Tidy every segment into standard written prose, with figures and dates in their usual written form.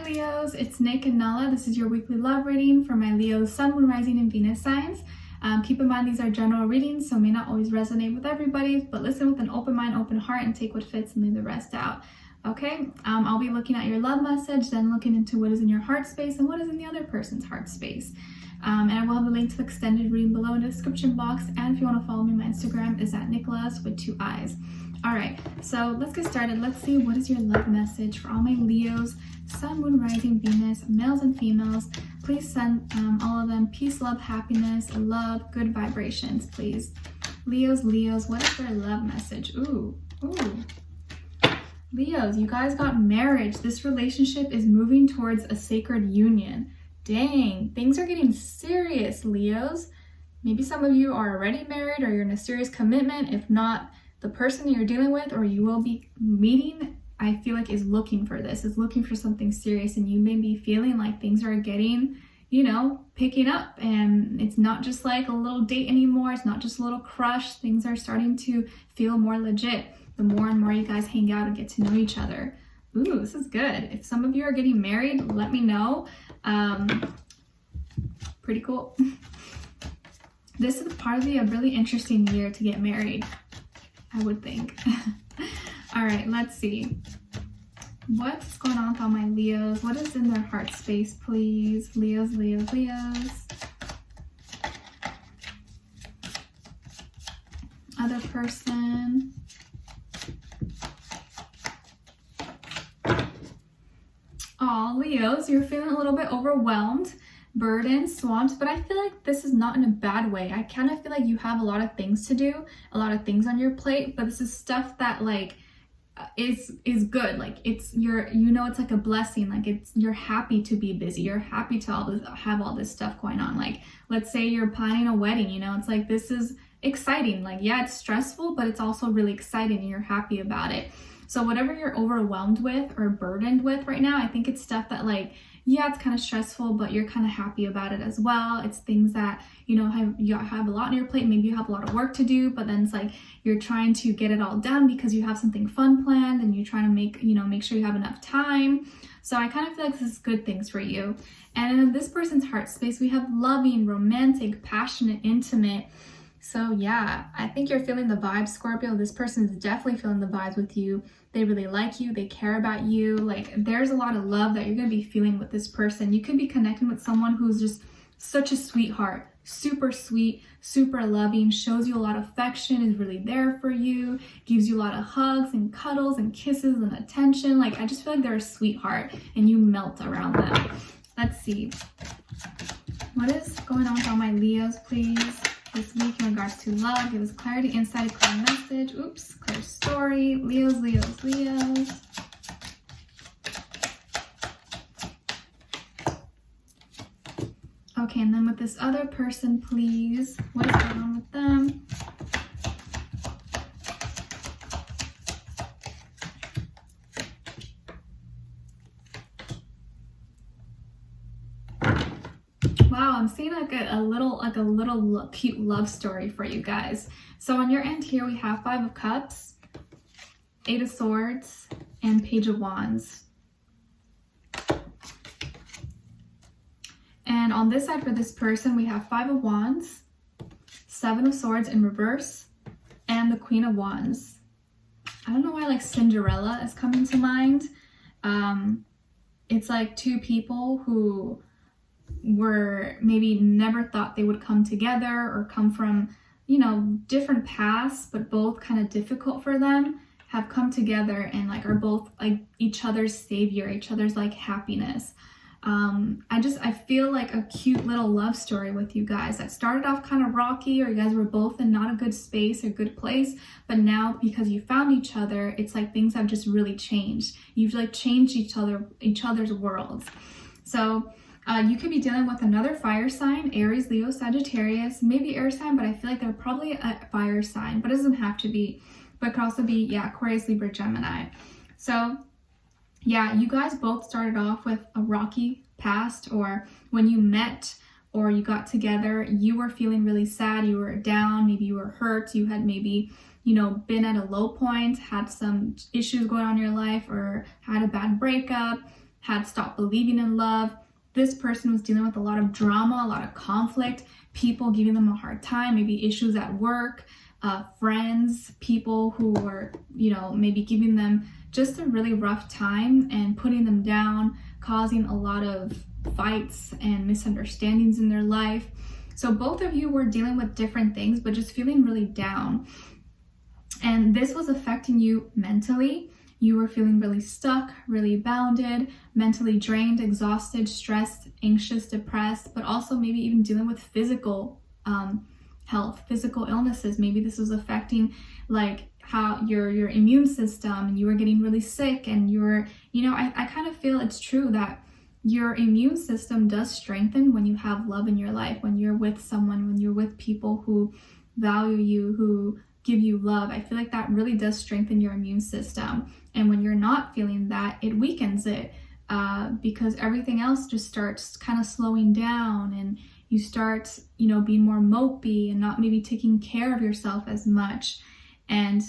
Leos, it's Nick and Nala. This is your weekly love reading for my Leo, Sun, Moon, Rising, and Venus signs. Keep in mind these are general readings, so may not always resonate with everybody, but listen with an open mind, open heart, and take what fits and leave the rest out. Okay, I'll be looking at your love message, then looking into what is in your heart space and what is in the other person's heart space. And I will have a link to the extended reading below in the description box. And if you want to follow me, my Instagram is at NicLoves with 2 eyes. All right, so let's get started. Let's see what is your love message for all my Leos, Sun, Moon, Rising, Venus, males and females. Please send all of them peace, love, happiness, love, good vibrations, please. Leos, what is their love message? Ooh. Leos, you guys got marriage. This relationship is moving towards a sacred union. Dang, things are getting serious, Leos. Maybe some of you are already married or you're in a serious commitment. If not, the person you're dealing with or you will be meeting, I feel like is looking for this, is looking for something serious, and you may be feeling like things are getting, picking up, and it's not just like a little date anymore. It's not just a little crush. Things are starting to feel more legit the more and more you guys hang out and get to know each other. Ooh, this is good. If some of you are getting married, let me know. Pretty cool. This is probably a really interesting year to get married, I would think. All right, let's see. What's going on with all my Leos? What is in their heart space, please? Leos. Other person. Aw, Leos, you're feeling a little bit overwhelmed, burdened, swamped, but I feel like this is not in a bad way. I kind of feel like you have a lot of things to do, a lot of things on your plate, but this is stuff that is good. Like it's it's like a blessing. Like you're happy to be busy. You're happy to have all this stuff going on. Like let's say you're planning a wedding, it's like this is exciting. Like yeah, it's stressful, but it's also really exciting and you're happy about it. So whatever you're overwhelmed with or burdened with right now, I think it's stuff that it's kind of stressful, but you're kind of happy about it as well. It's things that, you have a lot on your plate. Maybe you have a lot of work to do, but then it's like you're trying to get it all done because you have something fun planned and you're trying to make sure you have enough time. So I kind of feel like this is good things for you. And in this person's heart space, we have loving, romantic, passionate, intimate. So yeah, I think you're feeling the vibes, Scorpio. This person is definitely feeling the vibes with you. They really like you. They care about you. Like there's a lot of love that you're going to be feeling with this person. You could be connecting with someone who's just such a sweetheart, super sweet, super loving, shows you a lot of affection, is really there for you, gives you a lot of hugs and cuddles and kisses and attention. Like I just feel like they're a sweetheart and you melt around them. Let's see. What is going on with all my Leos, please? This week in regards to love, give us clarity, insight, a clear message. Oops, clear story. Leos. Okay, and then with this other person, please, what is going on with them? Wow, I'm seeing a little cute love story for you guys. So on your end here, we have 5 of Cups, 8 of Swords, and Page of Wands. And on this side for this person, we have 5 of Wands, 7 of Swords in reverse, and the Queen of Wands. I don't know why Cinderella is coming to mind. It's like 2 people who were maybe never thought they would come together or come from, different paths, but both kind of difficult for them, have come together and are both each other's savior, each other's happiness. I feel like a cute little love story with you guys that started off kind of rocky, or you guys were both in not a good space or good place, but now because you found each other, it's like things have just really changed. You've changed each other's worlds. So you could be dealing with another fire sign, Aries, Leo, Sagittarius, maybe air sign, but I feel like they're probably a fire sign, but it doesn't have to be, but it could also be, Aquarius, Libra, Gemini. So yeah, you guys both started off with a rocky past, or when you met or you got together, you were feeling really sad, you were down, maybe you were hurt, you had maybe, been at a low point, had some issues going on in your life, or had a bad breakup, had stopped believing in love. This person was dealing with a lot of drama, a lot of conflict, people giving them a hard time, maybe issues at work, friends, people who were, maybe giving them just a really rough time and putting them down, causing a lot of fights and misunderstandings in their life. So both of you were dealing with different things, but just feeling really down. And this was affecting you mentally. You were feeling really stuck, really bounded, mentally drained, exhausted, stressed, anxious, depressed, but also maybe even dealing with physical health, physical illnesses. Maybe this was affecting like how your immune system, and you were getting really sick, and you were, I kind of feel it's true that your immune system does strengthen when you have love in your life, when you're with someone, when you're with people who value you, who give you love. I feel like that really does strengthen your immune system. And when you're not feeling that, it weakens it because everything else just starts kind of slowing down, and you start, being more mopey and not maybe taking care of yourself as much. And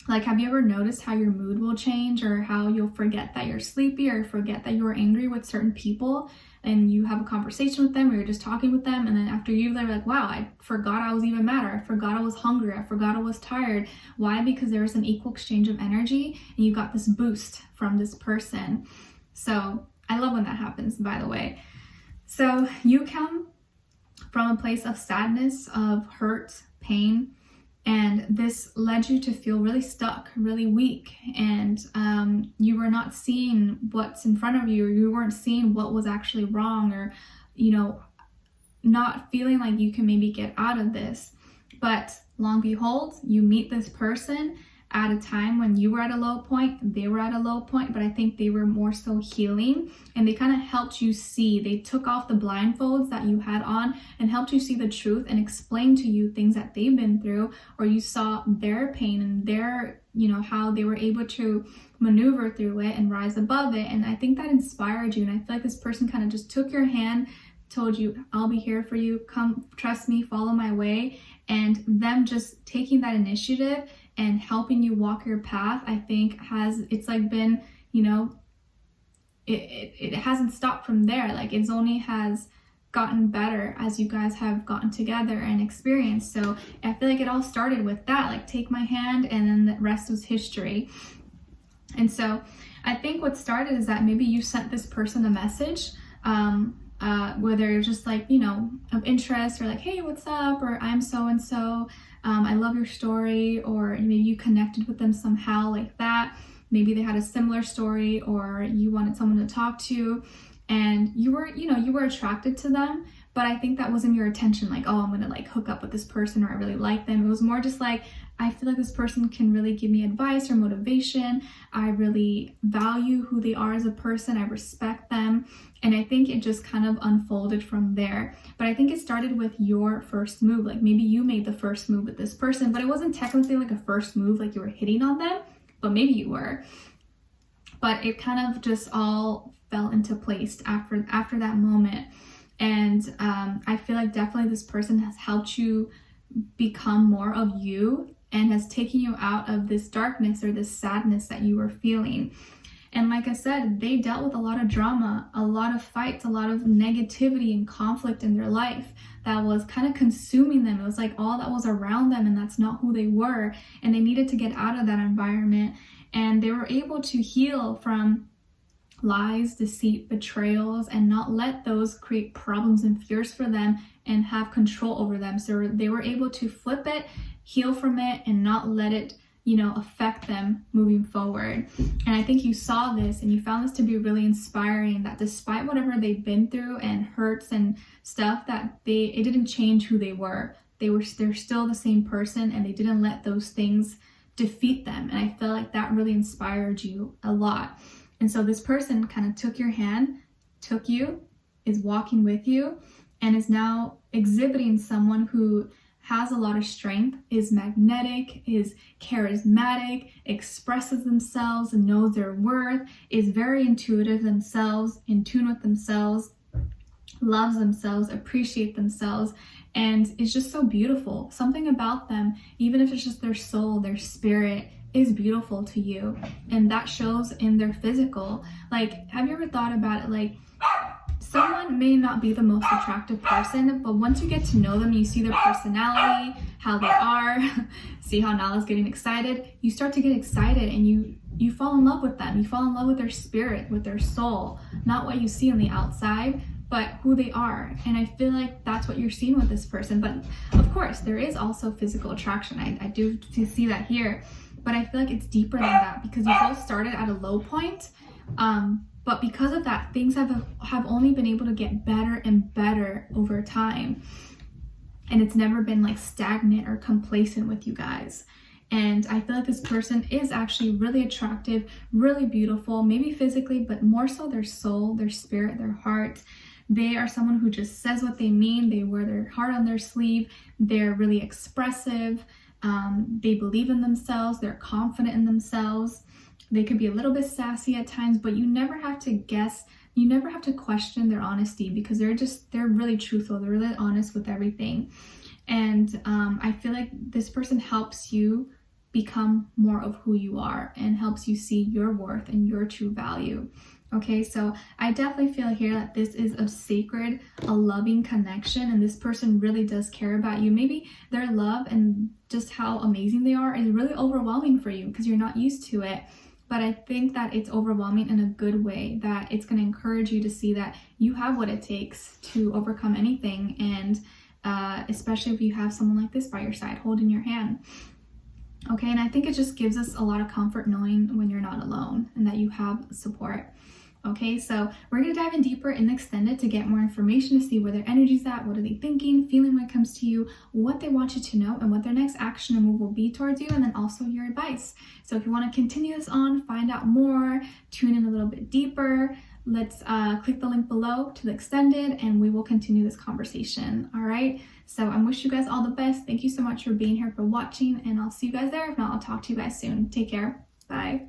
like, have you ever noticed how your mood will change, or how you'll forget that you're sleepy, or forget that you were angry with certain people, and you have a conversation with them, or you're just talking with them, and then after they're like, wow, I forgot I was even mad, or I forgot I was hungry, I forgot I was tired. Why? Because there was an equal exchange of energy, and you got this boost from this person. So I love when that happens, by the way. So you come from a place of sadness, of hurt, pain, and this led you to feel really stuck, really weak, and you were not seeing what's in front of you, or you weren't seeing what was actually wrong, or, not feeling like you can maybe get out of this. But long and behold, you meet this person at a time when you were at a low point, they were at a low point, but I think they were more so healing, and they kind of helped you see. They took off the blindfolds that you had on and helped you see the truth and explain to you things that they've been through, or you saw their pain and their, how they were able to maneuver through it and rise above it. And I think that inspired you. And I feel like this person kind of just took your hand, told you, I'll be here for you, come, trust me, follow my way. And them just taking that initiative and helping you walk your path, I think it's like been, it hasn't stopped from there. Like, it's only has gotten better as you guys have gotten together and experienced. So I feel like it all started with that, like, take my hand, and then the rest was history. And so I think what started is that maybe you sent this person a message, whether you're just like, of interest, or like, hey, what's up, or I'm so-and-so, I love your story, or maybe you connected with them somehow like that. Maybe they had a similar story, or you wanted someone to talk to, and you were attracted to them. But I think that wasn't your intention, like, oh, I'm gonna like hook up with this person, or I really like them. It was more just like, I feel like this person can really give me advice or motivation. I really value who they are as a person. I respect them. And I think it just kind of unfolded from there. But I think it started with your first move. Like, maybe you made the first move with this person, but it wasn't technically like a first move, like you were hitting on them, but maybe you were. But it kind of just all fell into place after that moment. And I feel like definitely this person has helped you become more of you, and has taken you out of this darkness or this sadness that you were feeling. And like I said, they dealt with a lot of drama, a lot of fights, a lot of negativity and conflict in their life that was kind of consuming them. It was like all that was around them, and that's not who they were. And they needed to get out of that environment. And they were able to heal from lies, deceit, betrayals, and not let those create problems and fears for them and have control over them. So they were able to flip it, heal from it, and not let it, affect them moving forward. And I think you saw this and you found this to be really inspiring, that despite whatever they've been through and hurts and stuff, that it didn't change who they were. They're still the same person, and they didn't let those things defeat them. And I feel like that really inspired you a lot. And so this person kind of took your hand, took you, is walking with you, and is now exhibiting someone who has a lot of strength, is magnetic, is charismatic, expresses themselves, knows their worth, is very intuitive themselves, in tune with themselves, loves themselves, appreciate themselves, and is just so beautiful. Something about them, even if it's just their soul, their spirit, is beautiful to you, and that shows in their physical. Like, have you ever thought about it? Like, someone may not be the most attractive person, but once you get to know them, you see their personality, how they are, see how Nala's getting excited, you start to get excited and you fall in love with them. You fall in love with their spirit, with their soul, not what you see on the outside, but who they are. And I feel like that's what you're seeing with this person. But of course, there is also physical attraction. I do see that here, but I feel like it's deeper than that, because you both started at a low point. But because of that, things have only been able to get better and better over time. And it's never been like stagnant or complacent with you guys. And I feel like this person is actually really attractive, really beautiful, maybe physically, but more so their soul, their spirit, their heart. They are someone who just says what they mean. They wear their heart on their sleeve. They're really expressive. They believe in themselves. They're confident in themselves. They could be a little bit sassy at times, but you never have to guess. You never have to question their honesty, because they're really truthful. They're really honest with everything. And I feel like this person helps you become more of who you are and helps you see your worth and your true value. Okay, so I definitely feel here that this is a sacred, a loving connection, and this person really does care about you. Maybe their love and just how amazing they are is really overwhelming for you because you're not used to it. But I think that it's overwhelming in a good way, that it's going to encourage you to see that you have what it takes to overcome anything. And especially if you have someone like this by your side, holding your hand. Okay, and I think it just gives us a lot of comfort knowing when you're not alone and that you have support. Okay, so we're going to dive in deeper in the extended to get more information, to see where their energy's at, what are they thinking, feeling when it comes to you, what they want you to know, and what their next action and move will be towards you, and then also your advice. So if you want to continue this on, find out more, tune in a little bit deeper, let's click the link below to the extended, and we will continue this conversation. All right, so I wish you guys all the best. Thank you so much for being here, for watching, and I'll see you guys there. If not, I'll talk to you guys soon. Take care. Bye.